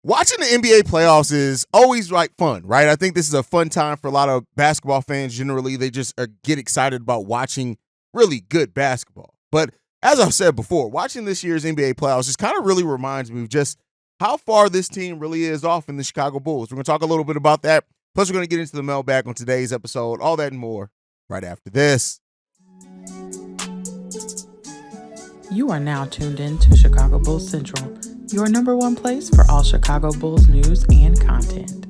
Watching the NBA playoffs is always like fun, right? I think this is a fun time for a lot of basketball fans. Generally, they just get excited about watching really good basketball. But as I've said before, watching this year's NBA playoffs just kind of really reminds me of just how far this team really is off in the Chicago Bulls. We're going to talk a little bit about that. Plus, we're going to get into the mailbag on today's episode. All that and more right after this. You are now tuned in to Chicago Bulls Central, your number one place for all Chicago Bulls news and content.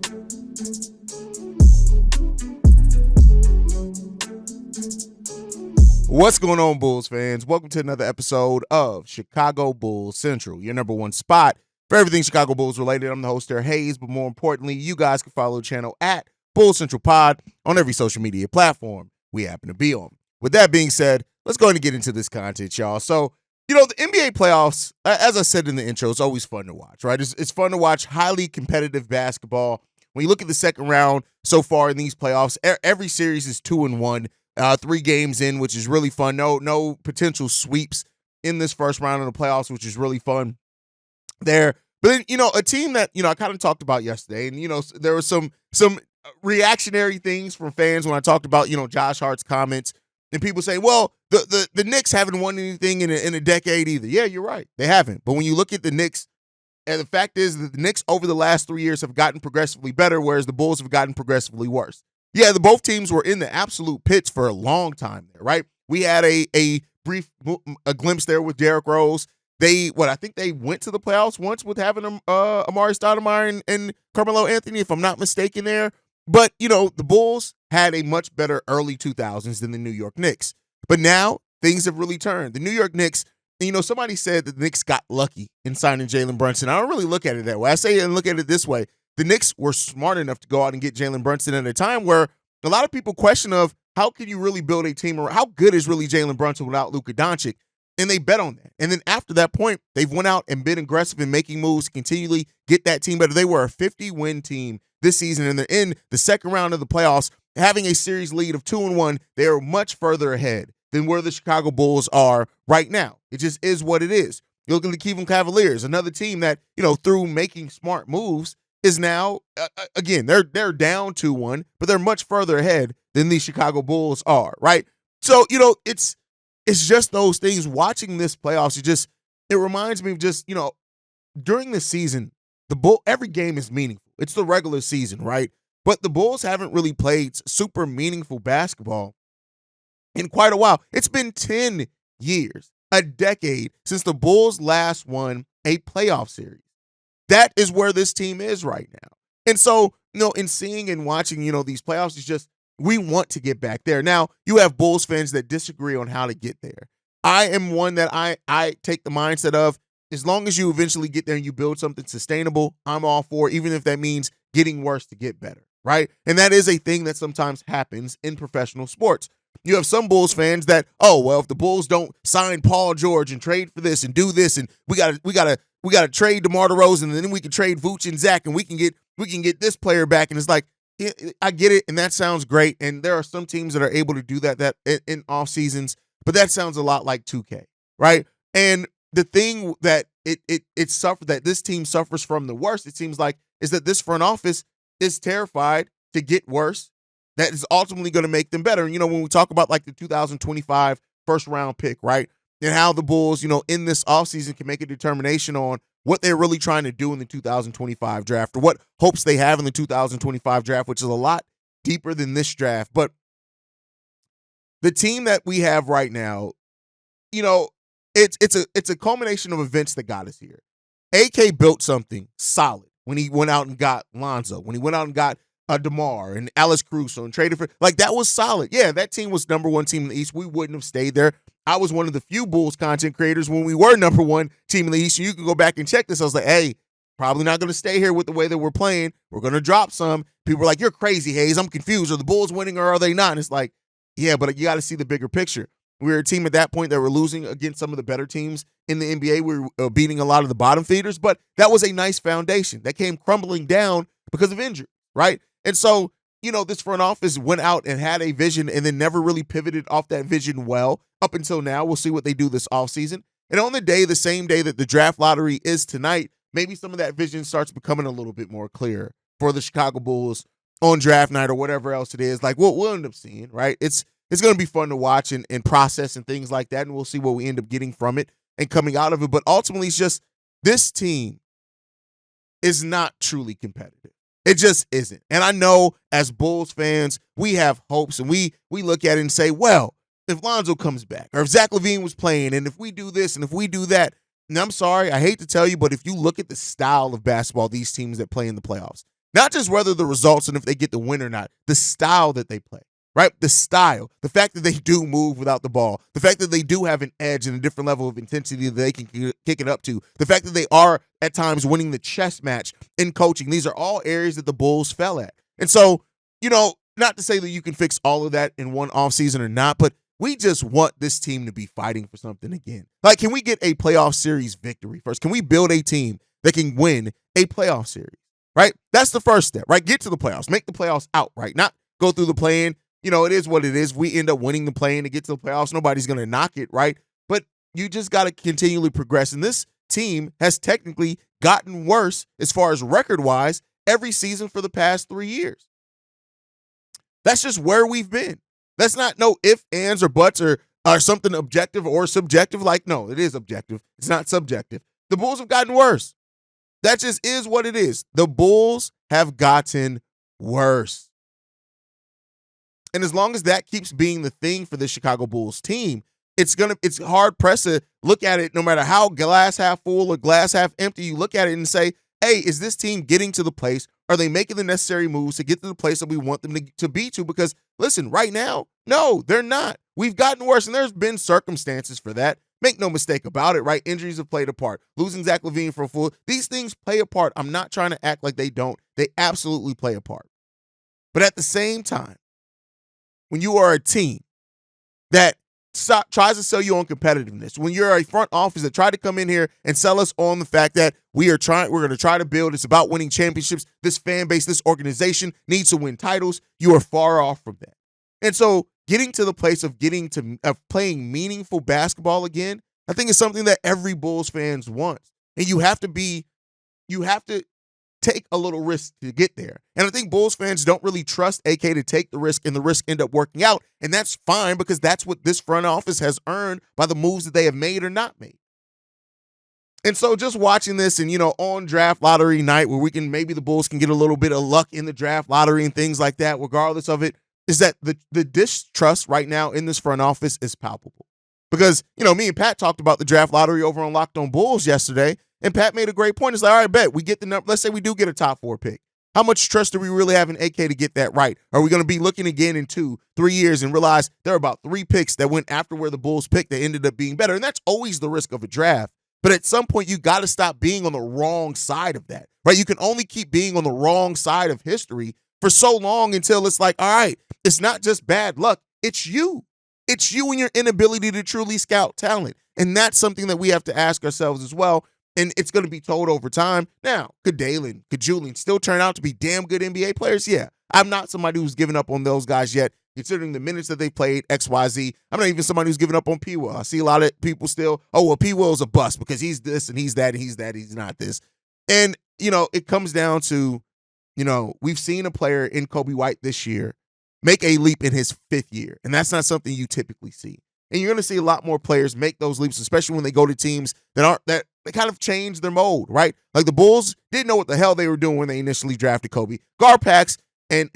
What's going on, Bulls fans? Welcome to another episode of Chicago Bulls Central, your number one spot for everything Chicago Bulls related. I'm the host there, Hayes, but more importantly, you guys can follow the channel at Bulls Central Pod on every social media platform we happen to be on. With that being said, let's go ahead and get into this content, y'all. So, the NBA playoffs, as I said in the intro, it's always fun to watch, right? It's fun to watch highly competitive basketball. When you look at the second round so far in these playoffs, every series is 2-1, 3 games in, which is really fun. No potential sweeps in this first round of the playoffs, which is really fun there. But then, a team that, I kind of talked about yesterday, and, there was some reactionary things from fans when I talked about, Josh Hart's comments. And people say, well, the Knicks haven't won anything in a decade either. Yeah, you're right. They haven't. But when you look at the Knicks, and the fact is that the Knicks over the last 3 years have gotten progressively better, whereas the Bulls have gotten progressively worse. Yeah, both teams were in the absolute pits for a long time there, right? We had a brief glimpse there with Derrick Rose. I think they went to the playoffs once with having Amari Stoudemire and Carmelo Anthony, if I'm not mistaken there. But, the Bulls had a much better early 2000s than the New York Knicks. But now things have really turned. The New York Knicks, somebody said that the Knicks got lucky in signing Jalen Brunson. I don't really look at it that way. I say and look at it this way. The Knicks were smart enough to go out and get Jalen Brunson at a time where a lot of people question of how can you really build a team around, how good is really Jalen Brunson without Luka Doncic? And they bet on that. And then after that point, they've went out and been aggressive in making moves to continually get that team better. They were a 50-win team this season, and they're in the second round of the playoffs, having a series lead of 2-1. They are much further ahead than where the Chicago Bulls are right now. It just is what it is. You look at the Cleveland Cavaliers, another team that, through making smart moves is now, again, they're down 2-1, but they're much further ahead than the Chicago Bulls are, right? So, it's just those things. Watching this playoffs, it reminds me of just, during the season, every game is meaningful. It's the regular season, right? But the Bulls haven't really played super meaningful basketball in quite a while. It's been 10 years, a decade, since the Bulls last won a playoff series. That is where this team is right now. And so, in seeing and watching, these playoffs, it's just, we want to get back there. Now, you have Bulls fans that disagree on how to get there. I am one that I take the mindset of, as long as you eventually get there and you build something sustainable, I'm all for it, even if that means getting worse to get better, right? And that is a thing that sometimes happens in professional sports. You have some Bulls fans that, if the Bulls don't sign Paul George and trade for this and do this, and we gotta trade DeMar DeRozan, and then we can trade Vooch and Zach, and we can get this player back. And it's like, I get it, and that sounds great. And there are some teams that are able to do that in off seasons, but that sounds a lot like 2K, right? And the thing that that this team suffers from the worst, it seems like, is that this front office is terrified to get worse. That is ultimately going to make them better. And, when we talk about like the 2025 first round pick, right? And how the Bulls, in this offseason can make a determination on what they're really trying to do in the 2025 draft, or what hopes they have in the 2025 draft, which is a lot deeper than this draft. But the team that we have right now, it's a culmination of events that got us here. AK built something solid when he went out and got Lonzo, when he went out and got DeMar and Alex Caruso and traded for, that was solid. Yeah, that team was number one team in the East. We wouldn't have stayed there. I was one of the few Bulls content creators when we were number one team in the East. And you can go back and check this. I was like, hey, probably not going to stay here with the way that we're playing. We're going to drop some. People were like, you're crazy, Hayes. I'm confused. Are the Bulls winning or are they not? And it's like, yeah, but you got to see the bigger picture. We were a team at that point that were losing against some of the better teams in the NBA. We were beating a lot of the bottom feeders, but that was a nice foundation that came crumbling down because of injury, right? And so, this front office went out and had a vision and then never really pivoted off that vision well up until now. We'll see what they do this offseason. And on the same day that the draft lottery is tonight, maybe some of that vision starts becoming a little bit more clear for the Chicago Bulls on draft night or whatever else it is. Like, we'll end up seeing, right? It's going to be fun to watch and process and things like that, and we'll see what we end up getting from it and coming out of it. But ultimately, it's just this team is not truly competitive. It just isn't. And I know as Bulls fans, we have hopes, and we look at it and say, well, if Lonzo comes back, or if Zach LaVine was playing, and if we do this and if we do that, and I'm sorry, I hate to tell you, but if you look at the style of basketball, these teams that play in the playoffs, not just whether the results and if they get the win or not, the style that they play, right? The style, the fact that they do move without the ball, the fact that they do have an edge and a different level of intensity that they can kick it up to, the fact that they are at times winning the chess match in coaching. These are all areas that the Bulls fell at. And so, not to say that you can fix all of that in one offseason or not, but we just want this team to be fighting for something again. Like, can we get a playoff series victory first? Can we build a team that can win a playoff series, right? That's the first step, right? Get to the playoffs. Make the playoffs out, right? Not go through the play-in. It is what it is. We end up winning the play-in to get to the playoffs. Nobody's going to knock it, right? But you just got to continually progress. And this team has technically gotten worse as far as record-wise every season for the past 3 years. That's just where we've been. That's not no ifs, ands, or buts or something objective or subjective. Like, no, it is objective. It's not subjective. The Bulls have gotten worse. That just is what it is. The Bulls have gotten worse. And as long as that keeps being the thing for the Chicago Bulls team, it's hard pressed to look at it no matter how glass half full or glass half empty. You look at it and say, hey, is this team getting to the place? Are they making the necessary moves to get to the place that we want them to be to? Because, listen, right now, no, they're not. We've gotten worse, and there's been circumstances for that. Make no mistake about it, right? Injuries have played a part. Losing Zach LaVine for a full. These things play a part. I'm not trying to act like they don't. They absolutely play a part. But at the same time, when you are a team that tries to sell you on competitiveness, when you're a front office that tried to come in here and sell us on the fact that we're going to try to build, it's about winning championships, this fan base, this organization needs to win titles, you are far off from that. And so getting to the place of playing meaningful basketball again, I think is something that every Bulls fans wants. And you have to take a little risk to get there. And I think Bulls fans don't really trust AK to take the risk, and the risk end up working out. And that's fine, because that's what this front office has earned by the moves that they have made or not made. And so just watching this and, on draft lottery night where maybe the Bulls can get a little bit of luck in the draft lottery and things like that, regardless of it, is that the distrust right now in this front office is palpable. Because, me and Pat talked about the draft lottery over on Locked on Bulls yesterday, and Pat made a great point. It's like, all right, bet, we get the number. Let's say we do get a top 4 pick. How much trust do we really have in AK to get that right? Are we going to be looking again in 2-3 years and realize there are about 3 picks that went after where the Bulls picked that ended up being better? And that's always the risk of a draft. But at some point, you got to stop being on the wrong side of that, right? You can only keep being on the wrong side of history for so long until it's like, all right, it's not just bad luck. It's you. It's you and your inability to truly scout talent. And that's something that we have to ask ourselves as well. And it's going to be told over time. Now, could Dalen, could Julian still turn out to be damn good NBA players? Yeah. I'm not somebody who's given up on those guys yet, considering the minutes that they played, XYZ. I'm not even somebody who's given up on P. Will. I see a lot of people still, P. Will's a bust because he's this and he's that and he's that. He's not this. And, it comes down to, we've seen a player in Kobe White this year make a leap in his 5th year. And that's not something you typically see. And you're going to see a lot more players make those leaps, especially when they go to teams that they kind of change their mode, right? Like the Bulls didn't know what the hell they were doing when they initially drafted Kobe. Garpax, and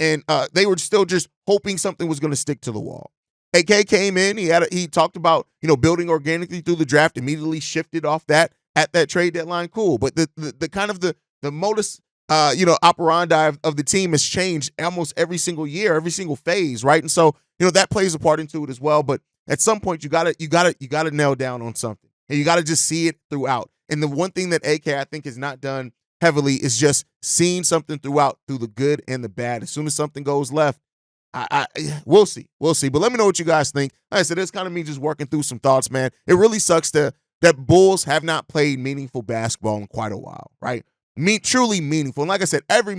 they were still just hoping something was going to stick to the wall. AK came in, he talked about, building organically through the draft, immediately shifted off that at that trade deadline. Cool. But the kind of the modus operandi of the team has changed almost every single year, every single phase, right? And so, that plays a part into it as well. But at some point, you gotta nail down on something, and you gotta just see it throughout. And the one thing that AK I think has not done heavily is just seeing something throughout, through the good and the bad. As soon as something goes left, we'll see. But let me know what you guys think. Like I said, it's kind of me just working through some thoughts, man. It really sucks that Bulls have not played meaningful basketball in quite a while, right? Truly meaningful. And like I said, every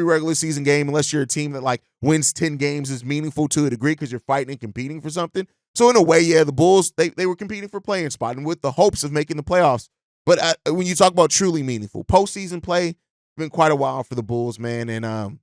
regular season game, unless you're a team that wins 10 games, is meaningful to a degree because you're fighting and competing for something. So in a way, yeah, the Bulls, they were competing for playing spot and with the hopes of making the playoffs. But when you talk about truly meaningful postseason play, it's been quite a while for the Bulls, man. And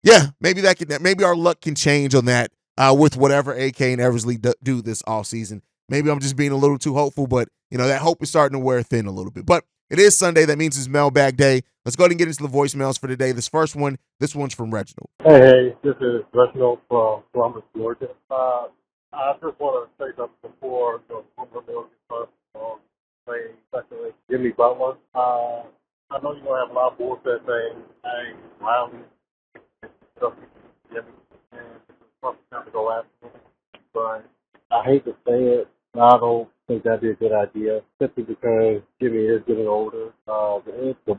yeah, maybe our luck can change on that with whatever AK and Eversley do this offseason. Maybe I'm just being a little too hopeful, but that hope is starting to wear thin a little bit. But it is Sunday. That means it's Mailbag Day. Let's go ahead and get into the voicemails for today. This one's from Reginald. Hey, this is Reginald from Columbus, Georgia. I just want to say something before the Columbus Bills get started on playing especially Jimmy Butler. I know you're going to have a lot of Bulls that say, hey, Riley, stuff, Jimmy, and it's something to go after him. But I hate to say it, I don't think that'd be a good idea, simply because Jimmy is getting older.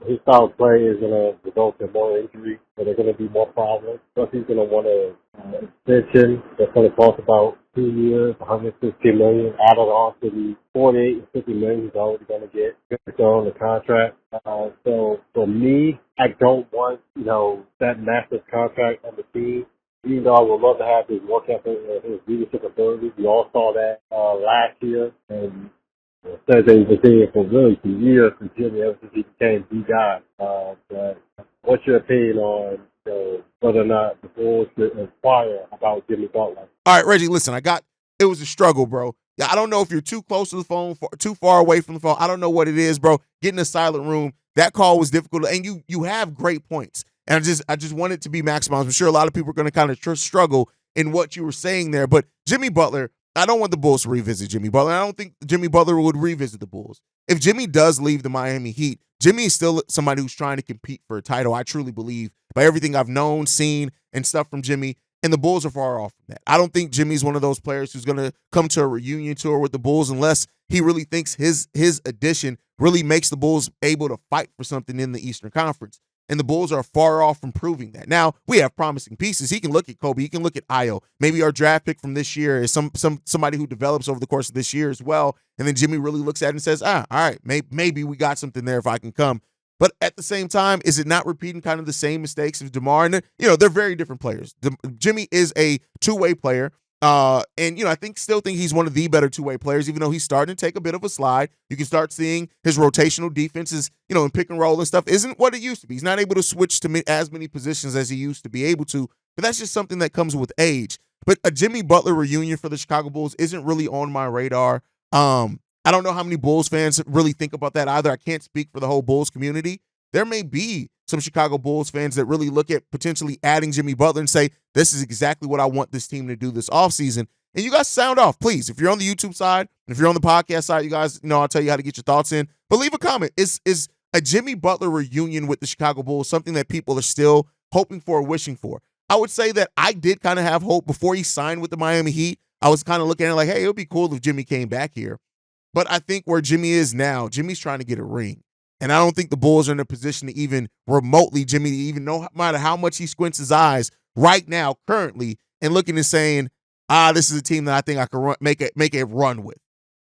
His style of play is going to result in more injury, so there are going to be more problems. Plus, he's going to want an extension that's going to cost about 2 years, $115 million, added on to the $48 and $50 million he's already going to get on the contract. So for me, I don't want that massive contract on the team. Even though I would love to have his work ethic and his leadership abilities, we all saw that last year, and said they were there for really 2 years from Jimmy ever since he became the guy. But what's your opinion on whether or not the Bulls should inquire about Jimmy Butler? All right, Reggie, listen, it was a struggle, bro. Yeah, I don't know if you're too close to the phone, too far away from the phone. I don't know what it is, bro. Get in a silent room. That call was difficult, and you have great points. And I just want it to be maximized. I'm sure a lot of people are going to kind of struggle in what you were saying there. But Jimmy Butler, I don't want the Bulls to revisit Jimmy Butler. I don't think Jimmy Butler would revisit the Bulls. If Jimmy does leave the Miami Heat, Jimmy is still somebody who's trying to compete for a title. I truly believe by everything I've known, seen, and stuff from Jimmy. And the Bulls are far off from that. I don't think Jimmy's one of those players who's going to come to a reunion tour with the Bulls unless he really thinks his addition really makes the Bulls able to fight for something in the Eastern Conference. And the Bulls are far off from proving that. Now, we have promising pieces. He can look at Kobe. He can look at Ayo. Maybe our draft pick from this year is somebody who develops over the course of this year as well. And then Jimmy really looks at it and says, all right, maybe we got something there if I can come. But at the same time, is it not repeating kind of the same mistakes of DeMar? And, they're very different players. Jimmy is a two-way player. And I still think he's one of the better two-way players, even though he's starting to take a bit of a slide. You can start seeing his rotational defenses, in pick and roll and stuff isn't what it used to be. He's not able to switch to as many positions as he used to be able to, but that's just something that comes with age. But a Jimmy Butler reunion for the Chicago Bulls isn't really on my radar. I don't know how many Bulls fans really think about that either. I can't speak for the whole Bulls community. There may be some Chicago Bulls fans that really look at potentially adding Jimmy Butler and say, this is exactly what I want this team to do this offseason. And you guys sound off, please. If you're on the YouTube side, if you're on the podcast side, you guys, I'll tell you how to get your thoughts in. But leave a comment. Is a Jimmy Butler reunion with the Chicago Bulls something that people are still hoping for or wishing for? I would say that I did kind of have hope before he signed with the Miami Heat. I was kind of looking at it like, hey, it would be cool if Jimmy came back here. But I think where Jimmy is now, Jimmy's trying to get a ring. And I don't think the Bulls are in a position to even remotely, Jimmy, to even no matter how much he squints his eyes right now, currently, and looking and saying, this is a team that I think I can make a run with.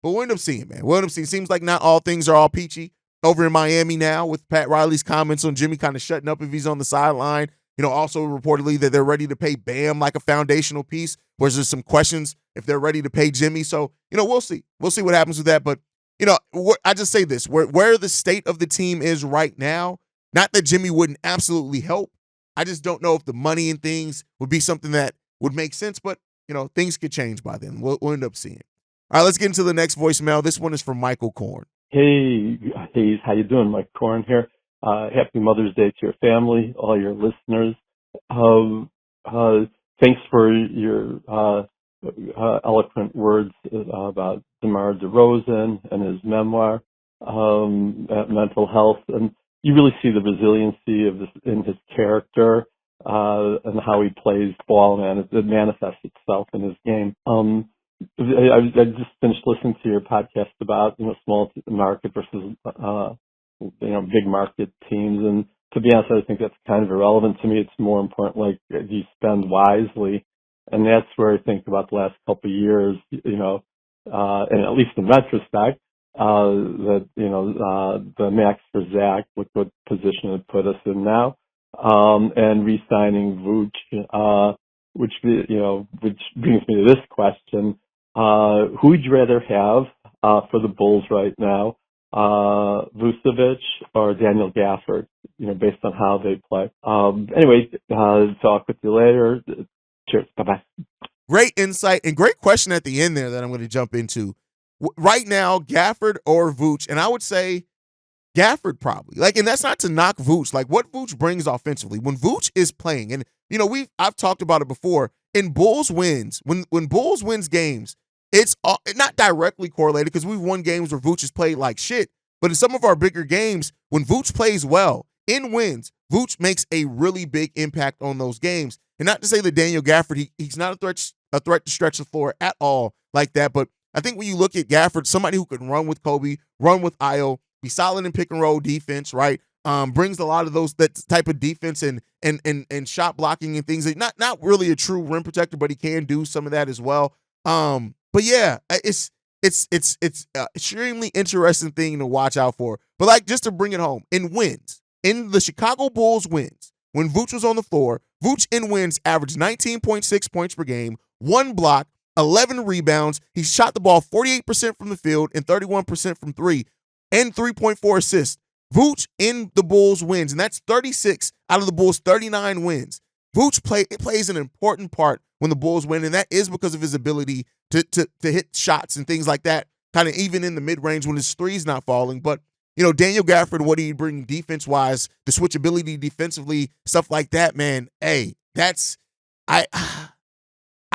But we'll end up seeing, man. We'll end up seeing. Seems like not all things are all peachy over in Miami now with Pat Riley's comments on Jimmy kind of shutting up if he's on the sideline. Also reportedly that they're ready to pay Bam like a foundational piece, whereas there's some questions if they're ready to pay Jimmy. So, we'll see. We'll see what happens with that. But, I just say this, where the state of the team is right now, not that Jimmy wouldn't absolutely help. I just don't know if the money and things would be something that would make sense, but, things could change by then. We'll end up seeing. All right, let's get into the next voicemail. This one is from Michael Korn. Hey, Hayes, how you doing? Mike Korn here. Happy Mother's Day to your family, all your listeners. Thanks for your eloquent words about DeMar DeRozan and his memoir, mental health, and you really see the resiliency of this in his character and how he plays ball, and it manifests itself in his game. I just finished listening to your podcast about small market versus big market teams, and to be honest, I think that's kind of irrelevant to me. It's more important, like, you spend wisely. And that's where I think about the last couple of years, and at least in retrospect, that, the max for Zach, look what position it put us in now, and re-signing Vooch, which brings me to this question. Who would you rather have, for the Bulls right now? Vucevic or Daniel Gafford, based on how they play. Anyway, talk with you later. Cheers. Bye-bye. Great insight and great question at the end there that I'm going to jump into. Right now, Gafford or Vooch, and I would say Gafford probably. And that's not to knock Vooch. What Vooch brings offensively when Vooch is playing, and I've talked about it before. In Bulls wins, when Bulls wins games, it's not directly correlated because we've won games where Vooch has played like shit. But in some of our bigger games, when Vooch plays well in wins, Vooch makes a really big impact on those games. And not to say that Daniel Gafford, he's not a threat to stretch the floor at all like that. But I think when you look at Gafford, somebody who can run with Kobe, run with Io, be solid in pick and roll defense, right? Brings a lot of that type of defense and shot blocking and things. Not really a true rim protector, but he can do some of that as well. But yeah, it's extremely interesting thing to watch out for. But just to bring it home, in the Chicago Bulls wins, when Vooch was on the floor, Vooch in wins averaged 19.6 points per game, 1 block, 11 rebounds. He shot the ball 48% from the field and 31% from three, and 3.4 assists. Vooch in the Bulls wins, and that's 36 out of the Bulls' 39 wins. Vooch plays an important part when the Bulls win, and that is because of his ability to hit shots and things like that, kind of even in the mid-range when his three's not falling. But, Daniel Gafford, what he bring defense-wise, the switchability defensively, stuff like that, man, hey, I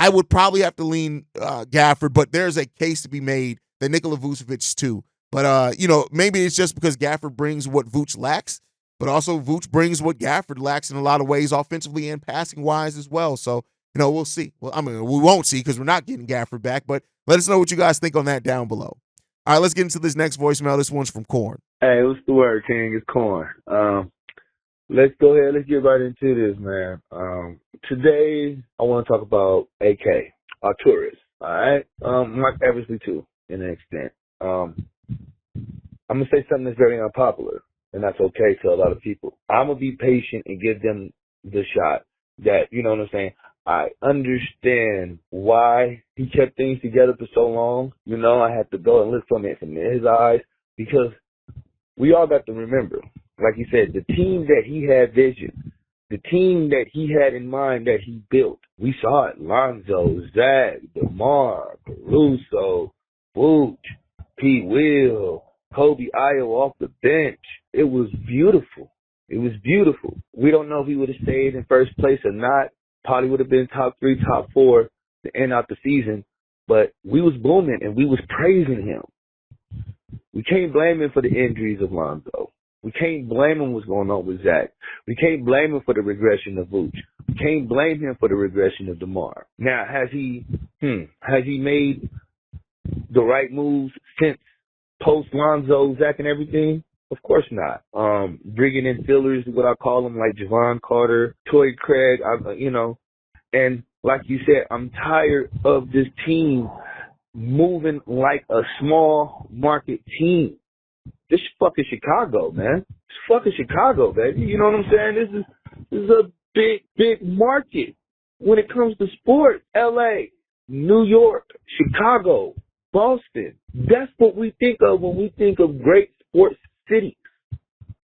would probably have to lean Gafford, but there's a case to be made that Nikola Vucevic too. But, maybe it's just because Gafford brings what Vooch lacks, but also Vooch brings what Gafford lacks in a lot of ways, offensively and passing-wise as well. So, we'll see. Well, we won't see because we're not getting Gafford back, but let us know what you guys think on that down below. All right, let's get into this next voicemail. This one's from Corn. Hey, what's the word, King? It's Corn. Let's go ahead. Let's get right into this, man. Today, I want to talk about AK, Arturis. All right? Mike Eversley, too, in an extent. I'm going to say something that's very unpopular, and that's okay to a lot of people. I'm going to be patient and give them the shot that, you know what I'm saying? I understand why he kept things together for so long. I had to go and look from it from his eyes because we all got to remember, like he said, the team that he had vision, the team that he had in mind that he built. We saw it. Lonzo, Zach, DeMar, Caruso, Vooch, Pete Will, Kobe Io off the bench. It was beautiful. It was beautiful. We don't know if he would have stayed in first place or not. Probably would have been top 3, top 4 to end out the season. But we was booming and we was praising him. We can't blame him for the injuries of Lonzo. We can't blame him what's going on with Zach. We can't blame him for the regression of Vooch. We can't blame him for the regression of DeMar. Now, has he made the right moves since post Lonzo, Zach, and everything? Of course not. Bringing in fillers, what I call them, like Javon Carter, Torrey Craig, and like you said, I'm tired of this team moving like a small market team. This is fucking Chicago, man. It's fucking Chicago, baby. You know what I'm saying? This is a big market when it comes to sports. LA, New York, Chicago, Boston. That's what we think of when we think of great sports cities.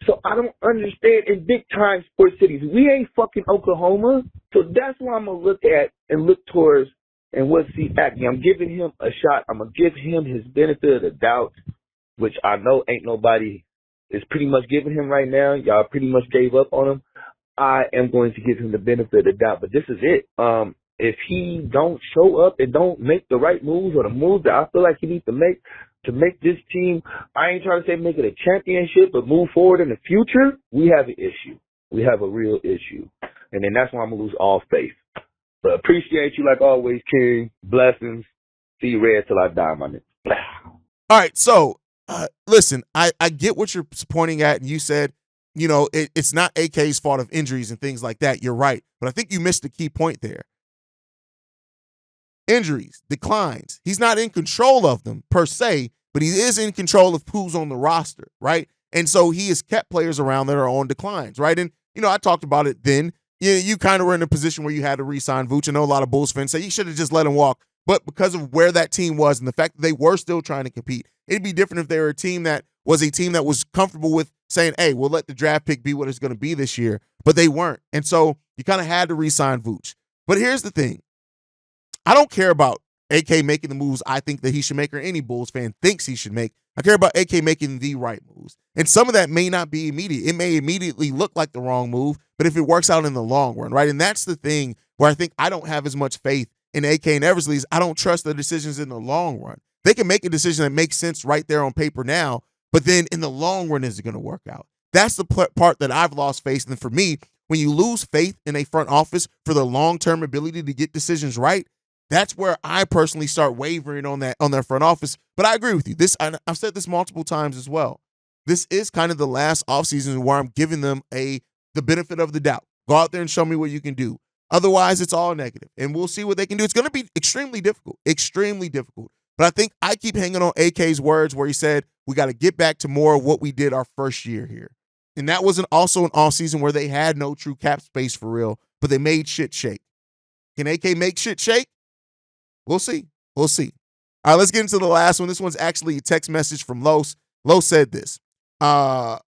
So I don't understand in big time sports cities. We ain't fucking Oklahoma. So that's why I'm going to look at and look towards and what's he acting. I'm giving him a shot. I'm going to give him his benefit of the doubt, which I know ain't nobody is pretty much giving him right now. Y'all pretty much gave up on him. I am going to give him the benefit of the doubt, but this is it. If he don't show up and don't make the right moves or the moves that I feel like he needs to make this team, I ain't trying to say make it a championship, but move forward in the future, we have an issue. We have a real issue. And then that's why I'm going to lose all faith. But appreciate you like always, King. Blessings. See you red till I die, my nigga. All right, so listen, I get what you're pointing at, and you said, it's not AK's fault of injuries and things like that. You're right. But I think you missed the key point there. Injuries, declines. He's not in control of them per se, but he is in control of who's on the roster, right? And so he has kept players around that are on declines, right? And, I talked about it then. You kind of were in a position where you had to re-sign Vooch. I know a lot of Bulls fans say you should have just let him walk. But because of where that team was and the fact that they were still trying to compete, It'd be different if they were a team that was comfortable with saying, hey, we'll let the draft pick be what it's going to be this year. But they weren't. And so you kind of had to re-sign Vooch. But here's the thing. I don't care about AK making the moves I think that he should make or any Bulls fan thinks he should make. I care about AK making the right moves. And some of that may not be immediate. It may immediately look like the wrong move, but if it works out in the long run, right? And that's the thing where I think I don't have as much faith in AK and Eversley is I don't trust the decisions in the long run. They can make a decision that makes sense right there on paper now, but then in the long run, is it going to work out? That's the part that I've lost faith in. For me, when you lose faith in a front office for the long-term ability to get decisions right, that's where I personally start wavering on their front office. But I agree with you. I've said this multiple times as well. This is kind of the last offseason where I'm giving them the benefit of the doubt. Go out there and show me what you can do. Otherwise, it's all negative. And we'll see what they can do. It's going to be extremely difficult. Extremely difficult. But I think I keep hanging on AK's words where he said, we got to get back to more of what we did our first year here. And that was also an offseason where they had no true cap space for real, but they made shit shake. Can AK make shit shake? We'll see. We'll see. All right, let's get into the last one. This one's actually a text message from Los. Los said this. What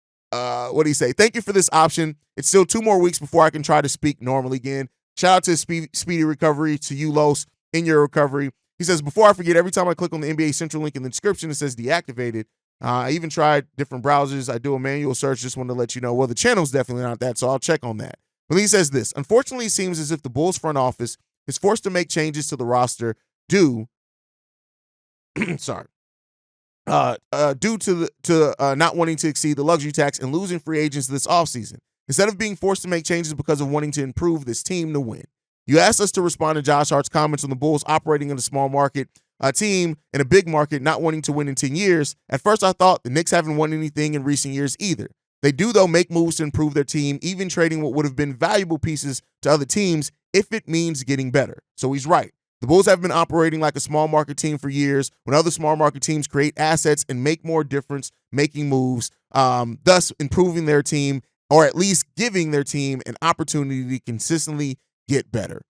did he say? Thank you for this option. It's still 2 more weeks before I can try to speak normally again. Shout out to speedy recovery to you, Los, in your recovery. He says, before I forget, every time I click on the NBA Central link in the description, it says deactivated. I even tried different browsers. I do a manual search. Just wanted to let you know. Well, the channel's definitely not that, so I'll check on that. But he says this. Unfortunately, it seems as if the Bulls front office is forced to make changes to the roster due to not wanting to exceed the luxury tax and losing free agents this offseason, instead of being forced to make changes because of wanting to improve this team to win. You asked us to respond to Josh Hart's comments on the Bulls operating in a small market team in a big market not wanting to win in 10 years. At first, I thought the Knicks haven't won anything in recent years either. They do, though, make moves to improve their team, even trading what would have been valuable pieces to other teams if it means getting better. So he's right. The Bulls have been operating like a small market team for years when other small market teams create assets and make more difference making moves, thus improving their team or at least giving their team an opportunity to consistently get better.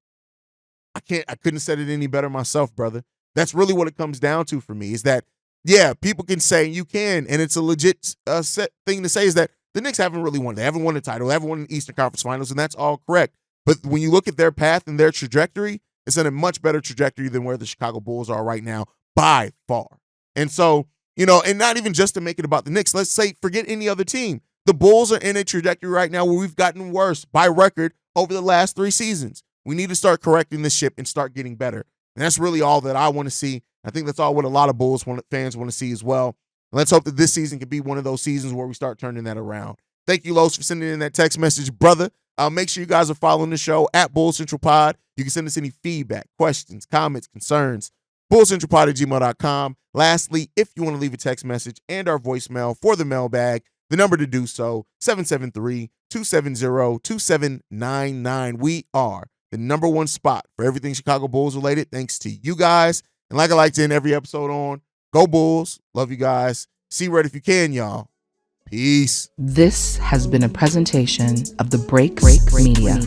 I couldn't have said it any better myself, brother. That's really what it comes down to for me is that, yeah, people can say you can, and it's a legit set thing to say is that the Knicks haven't really won. They haven't won a title. They haven't won the Eastern Conference Finals, and that's all correct. But when you look at their path and their trajectory, it's in a much better trajectory than where the Chicago Bulls are right now by far. And so, and not even just to make it about the Knicks, let's say forget any other team. The Bulls are in a trajectory right now where we've gotten worse by record over the last 3 seasons. We need to start correcting this ship and start getting better. And that's really all that I want to see. I think that's all what a lot of Bulls fans want to see as well. And let's hope that this season can be one of those seasons where we start turning that around. Thank you, Los, for sending in that text message, brother. Make sure you guys are following the show at Bull Central Pod. You can send us any feedback, questions, comments, concerns, bullcentralpod@gmail.com. Lastly, if you want to leave a text message and our voicemail for the mailbag, the number to do so, 773-270-2799. We are the number 1 spot for everything Chicago Bulls related, thanks to you guys. And like I like to end every episode on, go Bulls. Love you guys. See Red if you can, y'all. Peace. This has been a presentation of the Break Media.